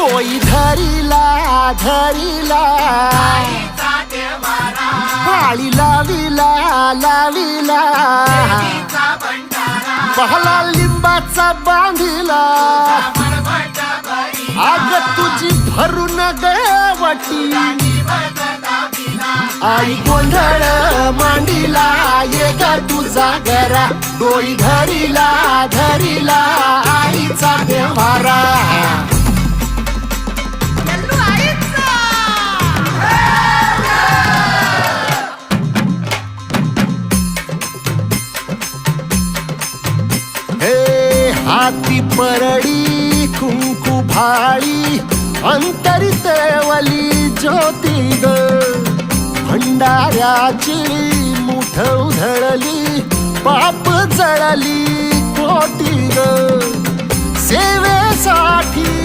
तोई धरीला धरीला पाळी लाविला लाविला पहला लिंबाचा बांधिला आग तुझी भरून गवटी आई गोंधळ मांडीला ये ग तुझा गरा डोई धरीला धरीला आईचा देवारा हाती परडी कुंकू भाळी अंतरित वली ज्योती ग भंडाऱ्याची मुठ उधळली पाप जळली कोटी ग सेवेसाठी